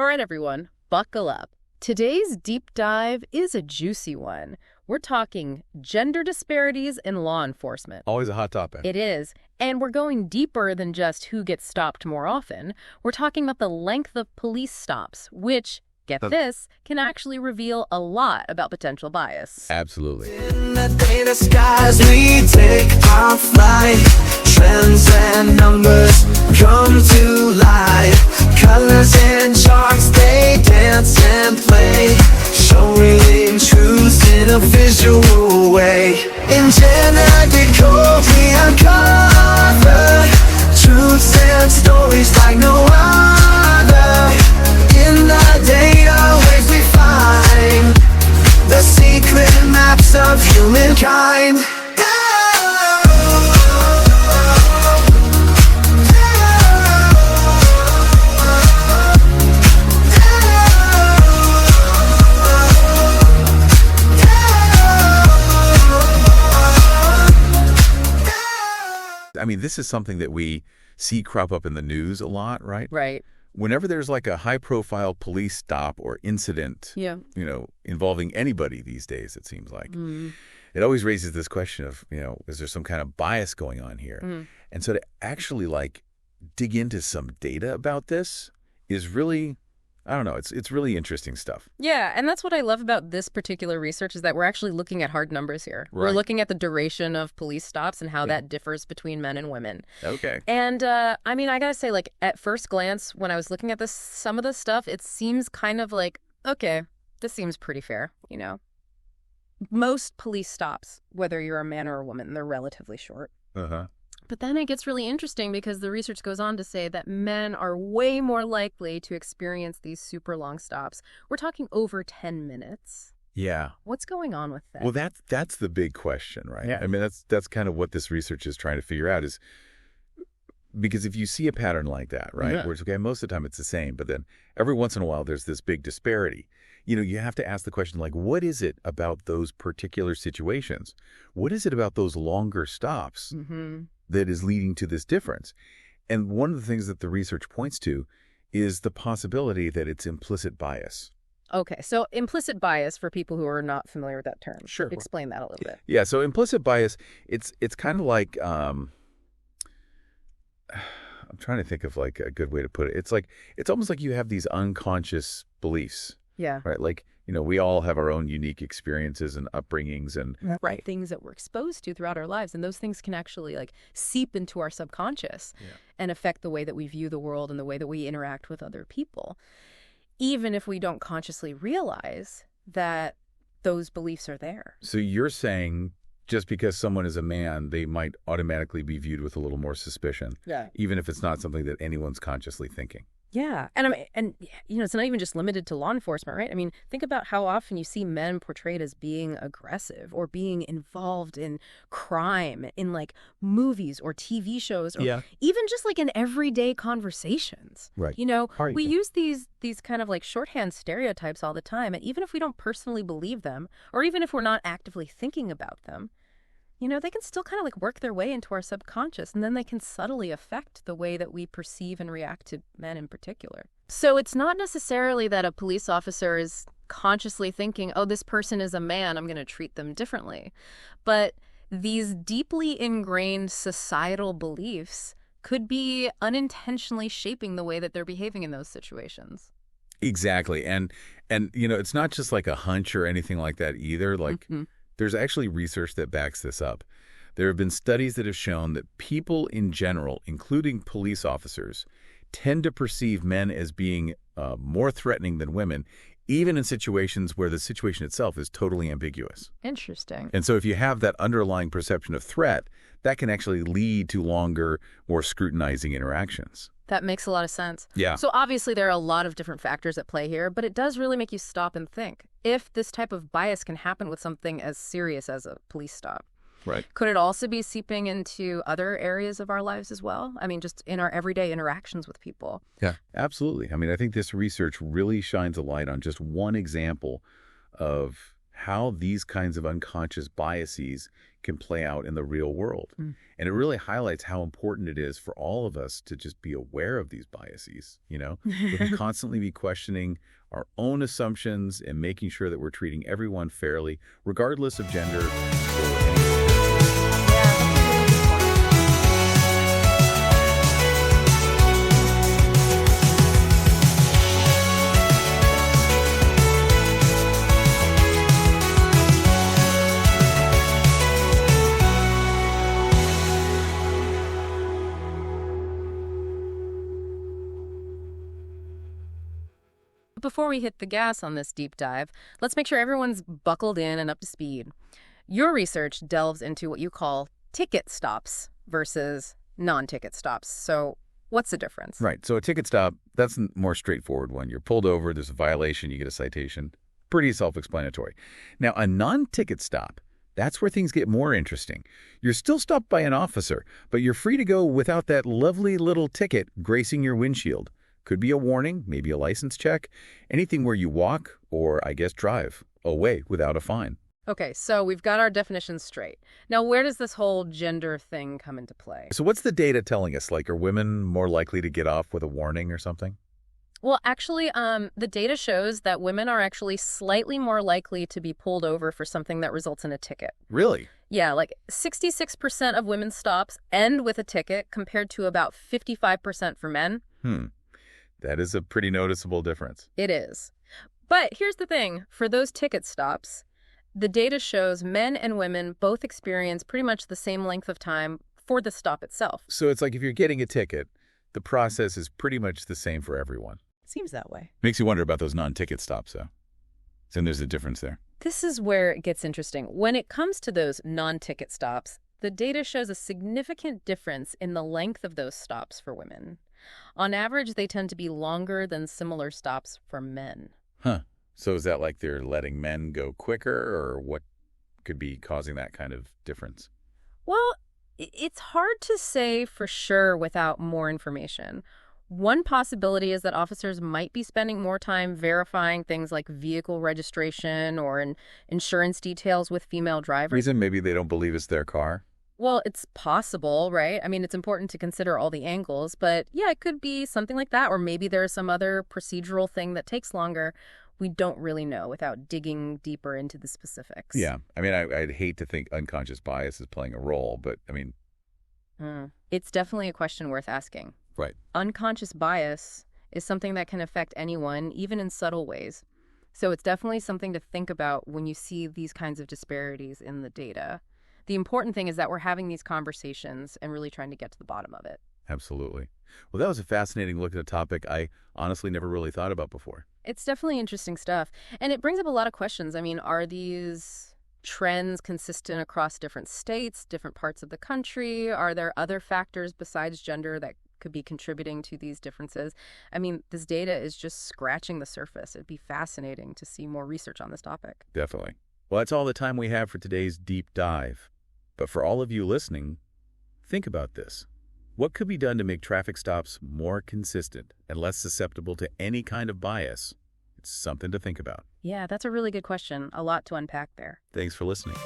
All right, everyone, buckle up. Today's deep dive is a juicy one. We're talking gender disparities in law enforcement. Always a hot topic. It is. And we're going deeper than just who gets stopped more often. We're talking about the length of police stops, which, get this, can actually reveal a lot about potential bias. Absolutely. In the data skies, we take our flight. Trends and numbers come to life. Colors and charts, they dance and play. Showing truth in a visual way. In GenderDecoded, we uncover truths and stories like no other. In the data waves we find the secret maps of humankind. I mean, this is something that we see crop up in the news a lot, right? Right. Whenever there's like a high-profile police stop or incident, involving anybody these days, it seems like, it always raises this question of, is there some kind of bias going on here? And so to actually like dig into some data about this is really, I don't know, it's really interesting stuff. Yeah, and that's what I love about this particular research is that we're actually looking at hard numbers here. Right. We're looking at the duration of police stops and how that differs between men and women. Okay. And I mean, I gotta say, like, at first glance, when I was looking at this, some of the stuff, it seems kind of like, okay, this seems pretty fair, Most police stops, whether you're a man or a woman, they're relatively short. Uh-huh. But then it gets really interesting because the research goes on to say that men are way more likely to experience these super long stops. We're talking over 10 minutes. Yeah. What's going on with that? Well, that's the big question, right? Yeah. I mean, that's kind of what this research is trying to figure out is because if you see a pattern like that, right, where it's okay, most of the time it's the same, but then every once in a while there's this big disparity. You have to ask the question, like, what is it about those particular situations? What is it about those longer stops that is leading to this difference? And one of the things that the research points to is the possibility that it's implicit bias. Okay, so implicit bias for people who are not familiar with that term. Sure. Explain that a little bit. Yeah, so implicit bias, it's kind of like, I'm trying to think of like a good way to put it. It's almost like you have these unconscious beliefs. Yeah. Right. Like, we all have our own unique experiences and upbringings and right things that we're exposed to throughout our lives. And those things can actually like seep into our subconscious and affect the way that we view the world and the way that we interact with other people, even if we don't consciously realize that those beliefs are there. So you're saying just because someone is a man, they might automatically be viewed with a little more suspicion, even if it's not something that anyone's consciously thinking. Yeah. And it's not even just limited to law enforcement, right? I mean, think about how often you see men portrayed as being aggressive or being involved in crime in like movies or TV shows or even just like in everyday conversations. Right. We use these kind of like shorthand stereotypes all the time. And even if we don't personally believe them, or even if we're not actively thinking about them, they can still kind of like work their way into our subconscious, and then they can subtly affect the way that we perceive and react to men in particular. So it's not necessarily that a police officer is consciously thinking, oh, this person is a man, I'm going to treat them differently. But these deeply ingrained societal beliefs could be unintentionally shaping the way that they're behaving in those situations. Exactly. And it's not just like a hunch or anything like that either. Like, there's actually research that backs this up. There have been studies that have shown that people in general, including police officers, tend to perceive men as being more threatening than women, even in situations where the situation itself is totally ambiguous. Interesting. And so if you have that underlying perception of threat, that can actually lead to longer, more scrutinizing interactions. That makes a lot of sense. Yeah. So obviously there are a lot of different factors at play here, but it does really make you stop and think. If this type of bias can happen with something as serious as a police stop, right, could it also be seeping into other areas of our lives as well? I mean, just in our everyday interactions with people. Yeah, absolutely. I mean, I think this research really shines a light on just one example of how these kinds of unconscious biases can play out in the real world. Mm. And it really highlights how important it is for all of us to just be aware of these biases, We can constantly be questioning our own assumptions and making sure that we're treating everyone fairly, regardless of gender or anything. Before we hit the gas on this deep dive, let's make sure everyone's buckled in and up to speed. Your research delves into what you call ticket stops versus non-ticket stops. So what's the difference? Right. So a ticket stop, that's a more straightforward one. You're pulled over, there's a violation, you get a citation. Pretty self-explanatory. Now, a non-ticket stop, that's where things get more interesting. You're still stopped by an officer, but you're free to go without that lovely little ticket gracing your windshield. Could be a warning, maybe a license check, anything where you walk or, I guess, drive away without a fine. Okay, so we've got our definitions straight. Now, where does this whole gender thing come into play? So what's the data telling us? Like, are women more likely to get off with a warning or something? Well, actually, the data shows that women are actually slightly more likely to be pulled over for something that results in a ticket. Really? Yeah, like 66% of women's stops end with a ticket compared to about 55% for men. That is a pretty noticeable difference. It is. But here's the thing. For those ticket stops, the data shows men and women both experience pretty much the same length of time for the stop itself. So it's like if you're getting a ticket, the process is pretty much the same for everyone. Seems that way. Makes you wonder about those non-ticket stops, though. So there's a difference there. This is where it gets interesting. When it comes to those non-ticket stops, the data shows a significant difference in the length of those stops for women. On average, they tend to be longer than similar stops for men. Huh. So is that like they're letting men go quicker, or what could be causing that kind of difference? Well, it's hard to say for sure without more information. One possibility is that officers might be spending more time verifying things like vehicle registration or insurance details with female drivers. Reason maybe they don't believe it's their car? Well, it's possible, right? I mean, it's important to consider all the angles, but yeah, it could be something like that, or maybe there's some other procedural thing that takes longer. We don't really know without digging deeper into the specifics. Yeah. I mean, I'd hate to think unconscious bias is playing a role, but I mean... It's definitely a question worth asking. Right. Unconscious bias is something that can affect anyone, even in subtle ways. So it's definitely something to think about when you see these kinds of disparities in the data. The important thing is that we're having these conversations and really trying to get to the bottom of it. Absolutely. Well, that was a fascinating look at a topic I honestly never really thought about before. It's definitely interesting stuff. And it brings up a lot of questions. I mean, are these trends consistent across different states, different parts of the country? Are there other factors besides gender that could be contributing to these differences? I mean, this data is just scratching the surface. It'd be fascinating to see more research on this topic. Definitely. Well, that's all the time we have for today's deep dive. But for all of you listening, think about this. What could be done to make traffic stops more consistent and less susceptible to any kind of bias? It's something to think about. Yeah, that's a really good question. A lot to unpack there. Thanks for listening.